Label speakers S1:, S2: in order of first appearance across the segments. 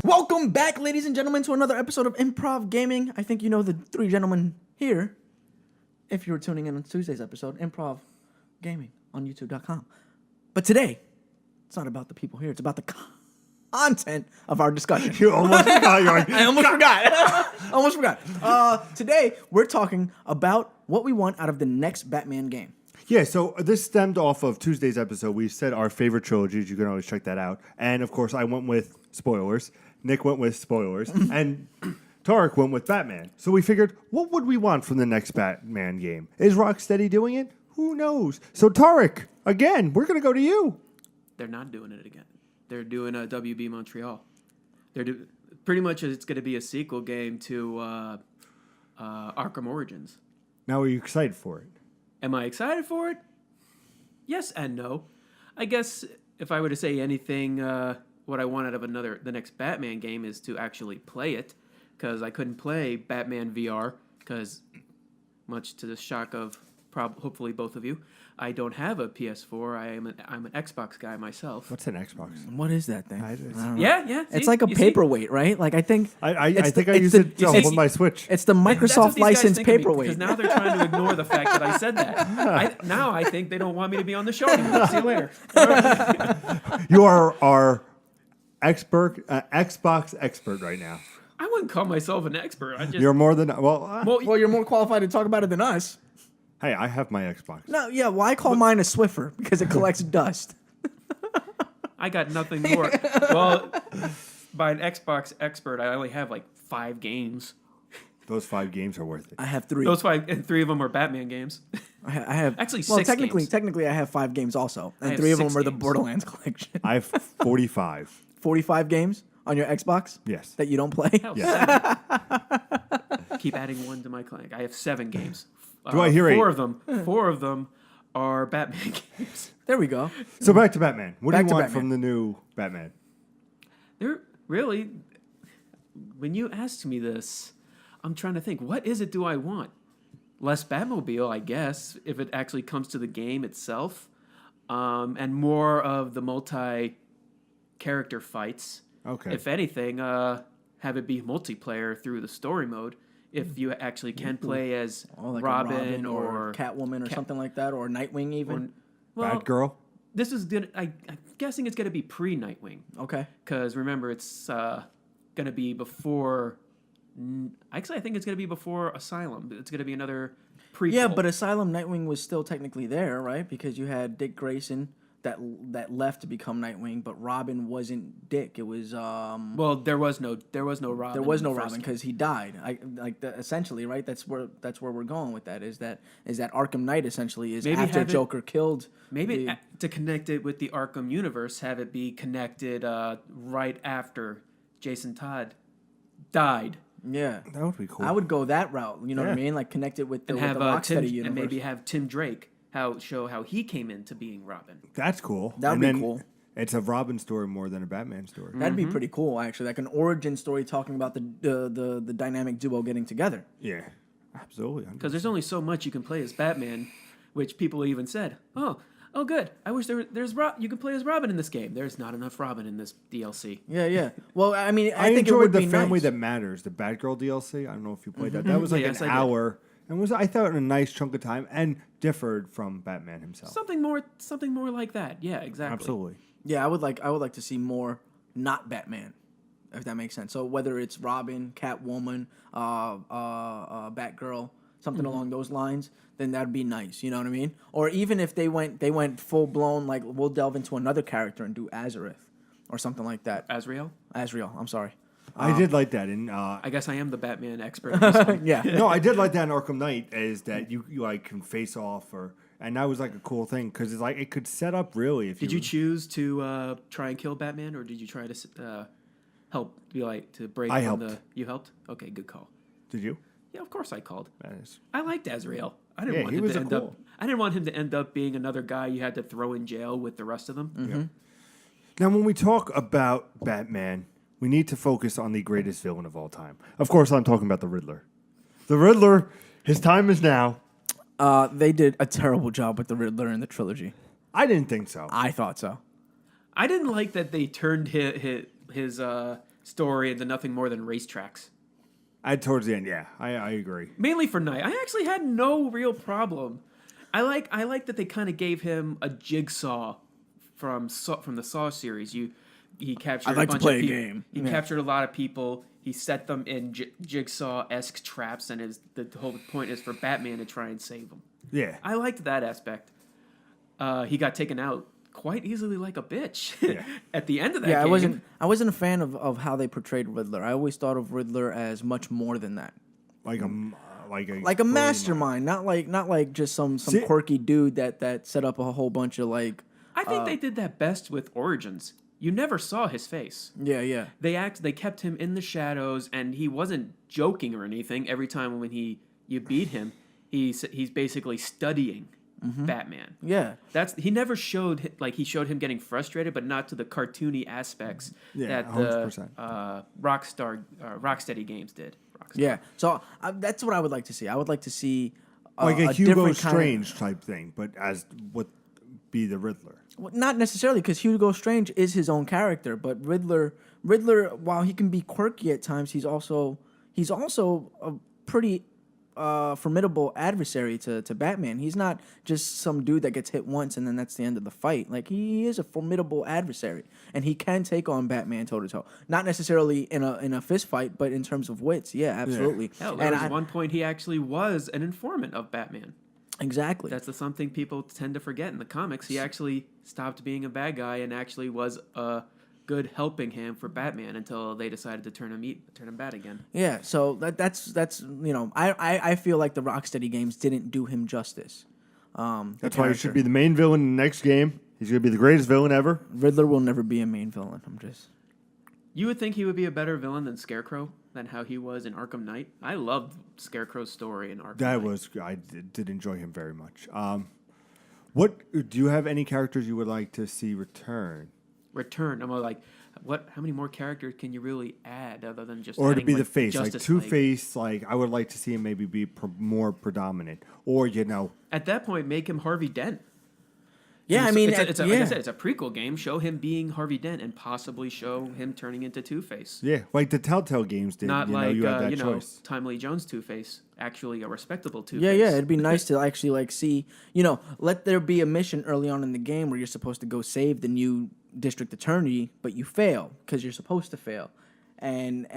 S1: Welcome back, ladies and gentlemen, to another episode of Improv Gaming. I think you know the three gentlemen here. If you were tuning in on Tuesday's episode, Improv Gaming on YouTube.com. But today, it's not about the people here. It's about the content of our discussion.
S2: You almost forgot. You're like,
S1: I almost forgot. Today, we're talking about what we want out of the next Batman game.
S2: Yeah, so this stemmed off of Tuesday's episode. We said our favorite trilogies. You can always check that out. And, of course, I went with spoilers. Nick went with spoilers. And Tarek went with Batman. So we figured, what would we want from the next Batman game? Is Rocksteady doing it? Who knows? So, Tarek, again, we're going to go to you.
S3: They're not doing it again. They're doing a WB Montreal. Pretty much it's going to be a sequel game to Arkham Origins.
S2: Now, are you excited for it?
S3: Am I excited for it? Yes and no. I guess if I were to say anything, what I want out of the next Batman game is to actually play it, because I couldn't play Batman VR, because much to the shock of hopefully both of you, I don't have a PS4. I'm an Xbox guy myself.
S2: What's an Xbox?
S1: What is that thing?
S3: Yeah.
S1: It's
S3: See?
S1: like a
S3: You
S1: paperweight, right? Like I think
S2: I think I use it to hold my Switch.
S1: It's the Microsoft licensed paperweight.
S3: Because now they're trying to ignore the fact that I said that. Now I think they don't want me to be on the show anymore. See you later.
S2: You are our Xbox expert right now.
S3: I wouldn't call myself an expert.
S2: You're more than
S1: Well, you're more qualified to talk about it than us.
S2: Hey, I have my Xbox.
S1: No, yeah. Well, I call mine a Swiffer because it collects dust.
S3: I got nothing more. Well, by an Xbox expert, I only have like 5 games.
S2: Those 5 games are worth it.
S1: I have 3.
S3: Those 5, and 3 of them are Batman games.
S1: I have
S3: actually 6
S1: well, technically,
S3: games.
S1: Technically, I have 5 games also, and
S3: have
S1: 3 of them
S3: 6
S1: are the
S3: games.
S1: Borderlands collection.
S2: I have 45.
S1: 45 games on your Xbox.
S2: Yes.
S1: That you don't play.
S3: Hell,
S2: Yeah.
S3: 7. Keep adding one to my clinic. I have 7 games.
S2: Do I hear
S3: 4
S2: 8?
S3: of them? 4 of them are Batman games.
S1: There we go.
S2: So back to Batman. What do
S1: Back
S2: you
S1: to
S2: want
S1: Batman.
S2: from the new Batman?
S3: They're really, when you asked me this, I'm trying to think, what is it do I want? Less Batmobile, I guess, if it actually comes to the game itself, and more of the multi-character fights.
S2: Okay.
S3: If anything, have it be multiplayer through the story mode. If you actually can play as
S1: Like
S3: Robin
S1: a
S3: or
S1: Catwoman or something like that, or Nightwing even.
S2: Batgirl?
S3: This is good. I'm guessing it's going to be pre-Nightwing.
S1: Okay.
S3: Because remember, it's going to be before. Actually, I think it's going to be before Asylum. It's going to be another prequel.
S1: Yeah, but Asylum Nightwing was still technically there, right? Because you had Dick Grayson that left to become Nightwing, but Robin wasn't Dick. It was
S3: well, there was no Robin.
S1: There was no
S3: in the
S1: Robin
S3: first
S1: because he died. Essentially, right? That's where we're going with that. Is that Arkham Knight essentially is
S3: Maybe
S1: after
S3: have it-
S1: Joker killed.
S3: Maybe to connect it with the Arkham universe, have it be connected right after Jason Todd died.
S1: Yeah,
S2: That would be cool.
S1: I would go that route. You know what I
S2: Yeah.
S1: mean? Like connect it with the,
S3: And
S1: with
S3: have
S1: the Rocksteady
S3: Tim,
S1: universe.
S3: and maybe have Tim Drake show how he came into being Robin.
S2: That's cool.
S1: That would
S2: And
S1: be
S2: then
S1: cool.
S2: It's a Robin story more than a Batman story.
S1: That'd be pretty cool, actually. Like an origin story talking about the dynamic duo getting together.
S2: Yeah. Absolutely.
S3: Because there's only so much you can play as Batman, which people even said, "Oh, good. I wish there's you could play as Robin in this game." There's not enough Robin in this DLC.
S1: Yeah. Well, I mean,
S2: I
S1: think it
S2: enjoyed
S1: would
S2: the
S1: be
S2: Family
S1: nice.
S2: That Matters, the Batgirl DLC. I don't know if you played that. That was like
S3: Yes,
S2: an
S3: I did.
S2: hour. And was, I thought, a nice chunk of time and differed from Batman himself.
S3: Something more like that. Yeah, exactly.
S2: Absolutely.
S1: Yeah, I would like to see more not Batman, if that makes sense. So whether it's Robin, Catwoman, Batgirl, something along those lines, then that'd be nice. You know what I mean? Or even if they went full blown, like we'll delve into another character and do Azareth or something like that.
S3: Azrael.
S1: I'm sorry.
S2: I did like that in
S3: I guess I am the Batman expert. In this one.
S1: Yeah.
S2: no, I did like that in Arkham Knight is that you like can face off and that was like a cool thing because it's like it could set up really if
S3: Did you choose to try and kill Batman, or did you try to help? To break?
S2: I
S3: from
S2: helped.
S3: You helped. Okay, good call.
S2: Did you?
S3: Yeah, of course I called.
S2: That is.
S3: I liked Azrael. I didn't
S2: Yeah,
S3: want
S2: he
S3: him
S2: was
S3: to
S2: a
S3: end
S2: cool.
S3: up. I didn't want him to end up being another guy you had to throw in jail with the rest of them.
S1: Mm-hmm.
S2: Now, when we talk about Batman, we need to focus on the greatest villain of all time. Of course, I'm talking about the Riddler. The Riddler, his time is now.
S1: They did a terrible job with the Riddler in the trilogy.
S2: I didn't think so.
S1: I thought so.
S3: I didn't like that they turned his story into nothing more than racetracks.
S2: Towards the end, yeah, I agree.
S3: Mainly for Knight. I actually had no real problem. I like that they kind of gave him a jigsaw from the Saw series. He captured
S1: I'd like
S3: a bunch
S1: to play
S3: of
S1: a
S3: people.
S1: game.
S3: He captured a lot of people. He set them in jigsaw-esque traps, and the whole point is for Batman to try and save them.
S2: Yeah.
S3: I liked that aspect. He got taken out quite easily like a bitch at the end of that game.
S1: I wasn't a fan of how they portrayed Riddler. I always thought of Riddler as much more than that.
S2: Like a
S1: Mastermind, not like just some quirky dude that set up a whole bunch of like.
S3: I think they did that best with Origins. You never saw his face.
S1: Yeah.
S3: They kept him in the shadows, and he wasn't joking or anything. Every time when you beat him, he's basically studying Batman.
S1: Yeah.
S3: He never showed he showed him getting frustrated, but not to the cartoony aspects that the
S2: 100%.
S3: Rocksteady games did. Rockstar.
S1: Yeah. So that's what I would like to see. I would like to see
S2: like a Hugo
S1: different
S2: Strange type thing, but as what be the Riddler.
S1: Well, not necessarily, because Hugo Strange is his own character, but Riddler, while he can be quirky at times, he's also a pretty formidable adversary to Batman. He's not just some dude that gets hit once and then that's the end of the fight. Like, he is a formidable adversary, and he can take on Batman toe to toe. Not necessarily in a fist fight, but in terms of wits, yeah, absolutely.
S3: Yeah. Hell, there was one point he actually was an informant of Batman.
S1: Exactly.
S3: That's something people tend to forget in the comics. He actually stopped being a bad guy and actually was a good helping hand for Batman until they decided to turn him bad again.
S1: Yeah, so that's I feel like the Rocksteady games didn't do him justice.
S2: That's why he should be the main villain in the next game. He's going to be the greatest villain ever.
S1: Riddler will never be a main villain.
S3: You would think he would be a better villain than Scarecrow, than how he was in Arkham Knight. I loved Scarecrow's story in Arkham Knight.
S2: I did enjoy him very much. What do you have any characters you would like to see return?
S3: I'm like, how many more characters can you really add other than just
S2: or to
S3: adding,
S2: be the face, like
S3: Justice
S2: Two-Face? Like, I would like to see him maybe be more predominant, or
S3: at that point make him Harvey Dent.
S1: Yeah, I mean,
S3: like I said, it's a prequel game. Show him being Harvey Dent and possibly show him turning into Two-Face.
S2: Yeah, like the Telltale games did.
S3: Not
S2: you had that choice.
S3: Tommy Lee Jones Two-Face, actually a respectable Two-Face.
S1: Yeah, it'd be nice to actually see, let there be a mission early on in the game where you're supposed to go save the new district attorney, but you fail because you're supposed to fail, and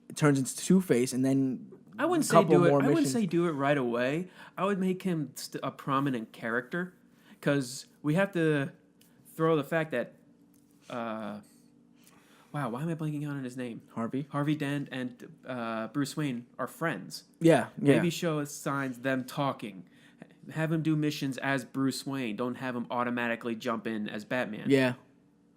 S1: it turns into Two-Face, and then
S3: I wouldn't say do it. I wouldn't say do it right away. I would make him a prominent character. Because we have to throw the fact that, wow, why am I blanking out on his name? Harvey Dent and Bruce Wayne are friends.
S1: Yeah.
S3: Maybe show us signs them talking. Have him do missions as Bruce Wayne. Don't have him automatically jump in as Batman.
S1: Yeah.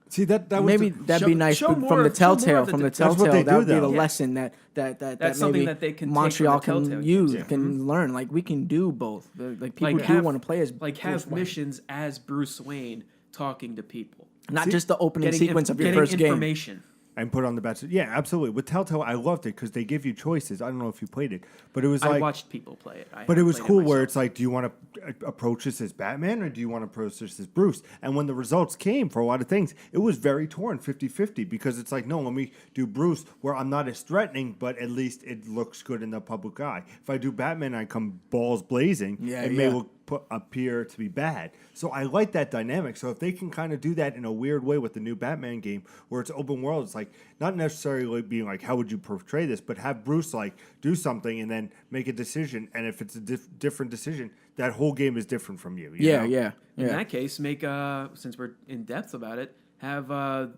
S2: See that was
S1: maybe that'd be nice from the Telltale. From the Telltale, that would be the lesson that
S3: that's something
S1: maybe
S3: that they can
S1: Montreal
S3: take from the
S1: can
S3: Telltale
S1: use,
S3: games.
S1: can learn. Like, we can do both. Like, people do want to play as
S3: have missions as Bruce Wayne talking to people,
S1: not just the opening sequence of your first game.
S3: Information.
S2: And put on the bats. Yeah, absolutely. With Telltale, I loved it because they give you choices. I don't know if you played it, but it was like
S3: I watched people play it.
S2: But it was cool where it's like, do you want to approach this as Batman or do you want to approach this as Bruce? And when the results came for a lot of things, it was very torn, 50-50, because it's like, no, let me do Bruce where I'm not as threatening, but at least it looks good in the public eye. If I do Batman, I come balls blazing. It may look appear to be bad. So I like that dynamic. So if they can kind of do that in a weird way with the new Batman game where it's open world, it's like not necessarily being like, how would you portray this, but have Bruce like do something and then make a decision. And if it's a different decision, that whole game is different from you. You know?
S3: In that case, make since we're in depth about it, have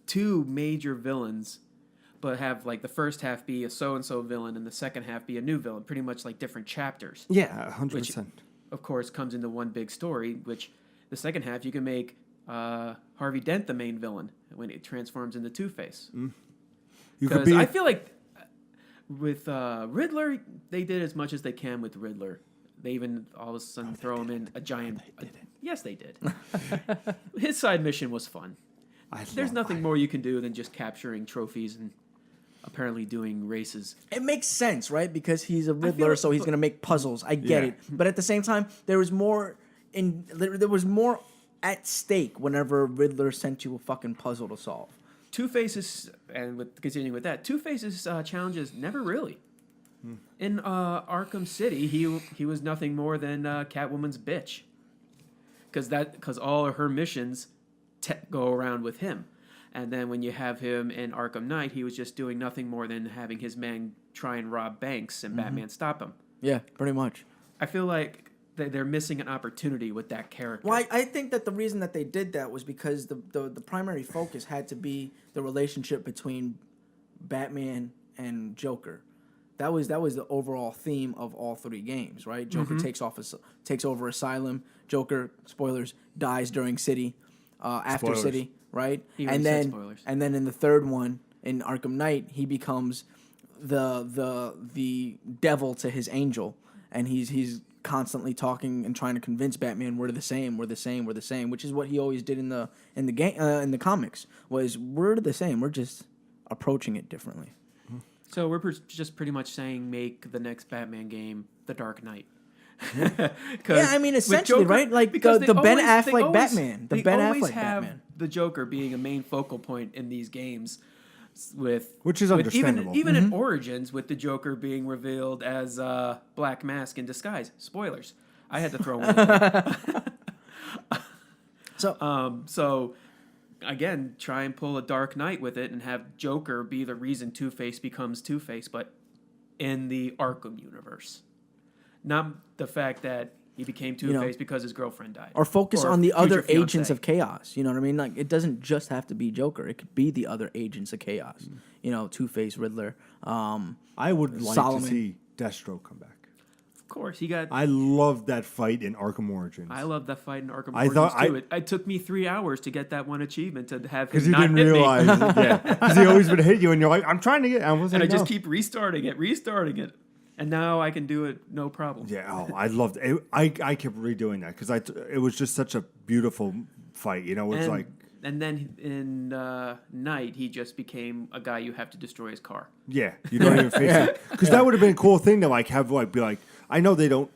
S3: two major villains, but have like the first half be a so-and-so villain and the second half be a new villain, pretty much like different chapters.
S2: Yeah, 100%.
S3: Of course, comes into one big story, which the second half you can make Harvey Dent the main villain when it transforms into Two-Face. Because I feel like with Riddler, they did as much as they can with Riddler. They even all of a sudden throw him in a giant... Yes, they did. His side mission was fun. There's nothing more you can do than just capturing trophies and apparently doing races.
S1: It makes sense, right? Because he's a Riddler, so he's going to make puzzles. I get it. But at the same time, there was more at stake whenever Riddler sent you a fucking puzzle to solve.
S3: Two-Face's, and continuing with that, Two-Face's challenges never really. In Arkham City, he was nothing more than Catwoman's bitch, because all of her missions go around with him, and then when you have him in Arkham Knight, he was just doing nothing more than having his men try and rob banks and Batman stop him.
S1: Yeah, pretty much.
S3: I feel like they're missing an opportunity with that character.
S1: Well, I think that the reason that they did that was because the primary focus had to be the relationship between Batman and Joker. That was the overall theme of all three games, right? Joker takes over Asylum. Joker, spoilers, dies during City, after
S2: Spoilers.
S1: City, right?
S3: He already said spoilers.
S1: And then in the third one, in Arkham Knight, he becomes the devil to his angel, and he's constantly talking and trying to convince Batman we're the same, which is what he always did in the game in the comics. Was we're the same, we're just approaching it differently.
S3: So we're just pretty much saying make the next Batman game The Dark Knight. Yeah,
S1: I mean, essentially, right? Like the Ben Affleck Batman. The Ben Affleck
S3: have
S1: Batman.
S3: the Joker being a main focal point in these games,
S2: Which is understandable.
S3: Even in Origins, with the Joker being revealed as Black Mask in disguise. Spoilers. I had to throw one in. So again, try and pull a Dark Knight with it and have Joker be the reason Two-Face becomes Two-Face, but in the Arkham universe. Not the fact that he became Two-Face because his girlfriend died.
S1: Or focus on the other
S3: future
S1: agents
S3: fiancé.
S1: of chaos. You know what I mean? Like, it doesn't just have to be Joker. It could be the other agents of chaos. You know, Two-Face, Riddler.
S2: I would like
S1: Solomon.
S2: to see Deathstroke come back.
S3: Of course, he got...
S2: I loved that fight in Arkham Origins.
S3: I love that fight in Arkham
S2: I
S3: Origins
S2: thought
S3: too. It took me 3 hours to get that one achievement to have him
S2: Because you
S3: not
S2: didn't
S3: hit me.
S2: realize, yeah. Because he always would hit you, and you're like, "I'm trying to get."
S3: And I just keep restarting it, and now I can do it no problem.
S2: Yeah, I loved it. I kept redoing that because it was just such a beautiful fight. You know, it was like.
S3: And then in Night, he just became a guy you have to destroy his car.
S2: Yeah, you don't even face it because that would have been a cool thing to like have like be like. I know they don't.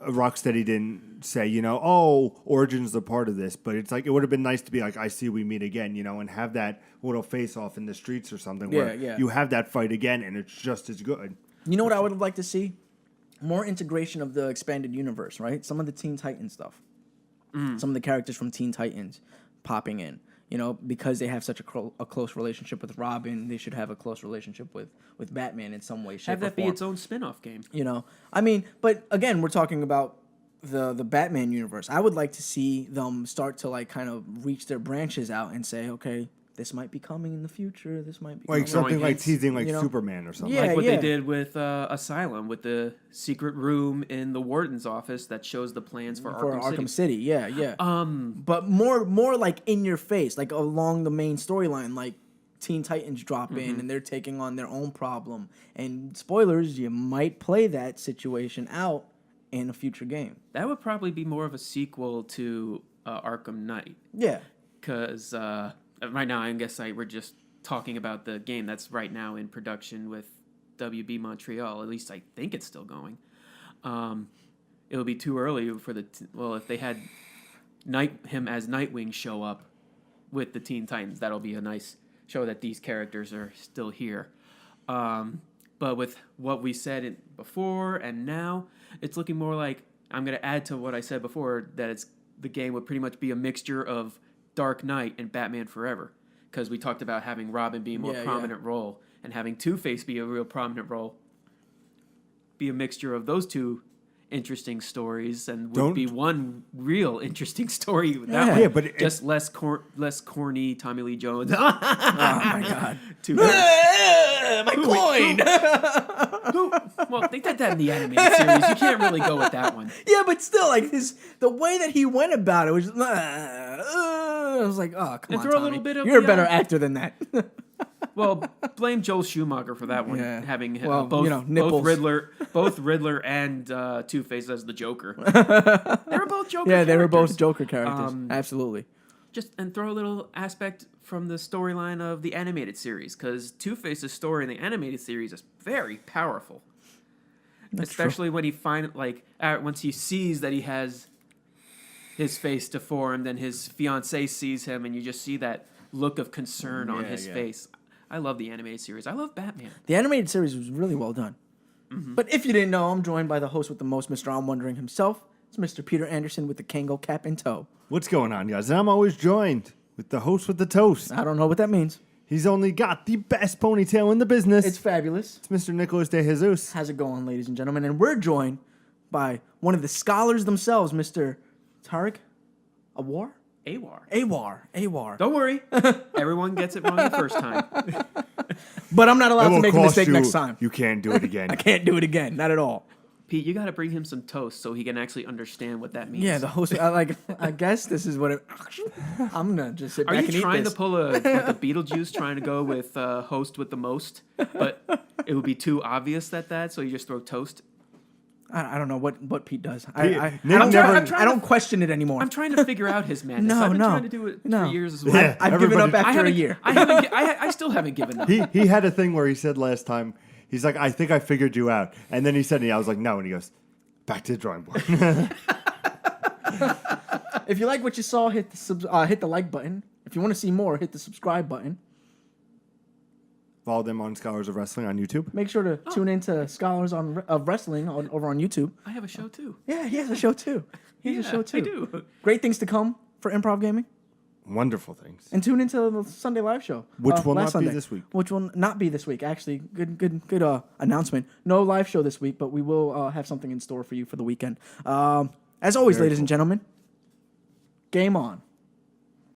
S2: Rocksteady didn't say, you know, oh, Origin's a part of this, but it's like it would have been nice to be like, I see we meet again, you know, and have that little face off in the streets or something where you have that fight again and it's just as good.
S1: You know what I would like to see? More integration of the expanded universe, right? Some of the Teen Titans stuff. Some of the characters from Teen Titans popping in. You know, because they have such a close relationship with Robin, they should have a close relationship with Batman in some way, shape,
S3: Have
S1: or
S3: that be
S1: form.
S3: its own spin-off game.
S1: You know, I mean, but again, we're talking about the Batman universe. I would like to see them start to like kind of reach their branches out and say, okay, this might be coming in the future. This might be
S2: Like something like
S3: hints,
S2: teasing like
S1: you know?
S2: Superman or something.
S1: Yeah,
S3: Like what they did with Asylum, with the secret room in the warden's office that shows the plans for Arkham City.
S1: Yeah. But more like in your face, like along the main storyline, like Teen Titans drop in and they're taking on their own problem. And spoilers, you might play that situation out in a future game.
S3: That would probably be more of a sequel to Arkham Knight.
S1: Yeah.
S3: Because right now, I guess we're just talking about the game that's right now in production with WB Montreal. At least I think it's still going. It'll be too early for if they had him as Nightwing show up with the Teen Titans, that'll be a nice show that these characters are still here. But with what we said before and now, it's looking more like, I'm going to add to what I said before, that the game would pretty much be a mixture of Dark Knight and Batman Forever, because we talked about having Robin be a more prominent role and having Two-Face be a real prominent role. Be a mixture of those two interesting stories, and would be one real interesting story.
S2: But
S3: just less corny Tommy Lee Jones.
S1: Oh my God!
S3: My coin. Well, they did that in the animated series. You can't really go with that one.
S1: Yeah, but still, like the way that he went about it was. I was like, oh, come on,
S3: throw
S1: Tommy.
S3: a little bit of
S1: You're a better actor than that.
S3: Well, blame Joel Schumacher for that one, having
S1: nipples.
S3: both Riddler and Two-Face as the Joker. They were both Joker.
S1: Yeah, they were both
S3: characters.
S1: Joker characters. Absolutely.
S3: And throw a little aspect from the storyline of the animated series, because Two-Face's story in the animated series is very powerful. Especially when he once he sees that he has his face deformed, and his fiancée sees him, and you just see that look of concern on
S2: Yeah,
S3: his
S2: yeah.
S3: face. I love the animated series. I love Batman.
S1: The animated series was really well done. But if you didn't know, I'm joined by the host with the most, Mr. I'm Wondering himself. It's Mr. Peter Anderson with the Kango cap in tow.
S2: What's going on, guys? And I'm always joined with the host with the toast.
S1: I don't know what that means.
S2: He's only got the best ponytail in the business.
S1: It's fabulous.
S2: It's Mr. Nicholas De Jesus.
S1: How's it going, ladies and gentlemen? And we're joined by one of the scholars themselves, Mr. Tarek Awar? Awar.
S3: Don't worry. Everyone gets it wrong the first time.
S1: But I'm not allowed
S2: It
S1: to
S2: will
S1: make a
S2: cost
S1: mistake
S2: you-
S1: next time.
S2: You can't do it again.
S1: I can't do it again. Not at all.
S3: Pete, you got to bring him some toast so he can actually understand what that means.
S1: Yeah, the host. I guess this is what it. I'm gonna just sit
S3: Are
S1: back
S3: you
S1: and eat
S3: trying
S1: this.
S3: to pull like a Beetlejuice, trying to go with host with the most, but it would be too obvious that, so you just throw toast?
S1: I don't know what Pete does.
S2: Nick
S1: I
S2: never-
S1: don't question it anymore.
S3: I'm trying to figure out his madness.
S1: No,
S3: I've been
S1: no,
S3: trying to do it
S1: no.
S3: for years as well.
S2: Yeah.
S1: I've given up
S2: Everybody-
S1: after a year.
S3: I still haven't given up.
S2: He had a thing where he said last time, he's like, I think I figured you out. And then he said, I was like, no. And he goes, back to the drawing board.
S1: If you like what you saw, hit the like button. If you want to see more, hit the subscribe button.
S2: Follow them on Scholars of Wrestling on YouTube.
S1: Make sure to tune into Scholars of Wrestling over on YouTube.
S3: I have a show too.
S1: Yeah, he has a show too. He has a show too.
S3: I do.
S1: Great things to come for Improv Gaming.
S2: Wonderful things.
S1: And tune into the Sunday live show,
S2: Which will
S1: last
S2: not be
S1: Sunday.
S2: this week.
S1: Which will not be this week. Actually, good announcement. No live show this week, but we will have something in store for you for the weekend. As always,
S2: Very
S1: ladies and
S2: cool.
S1: gentlemen, game on.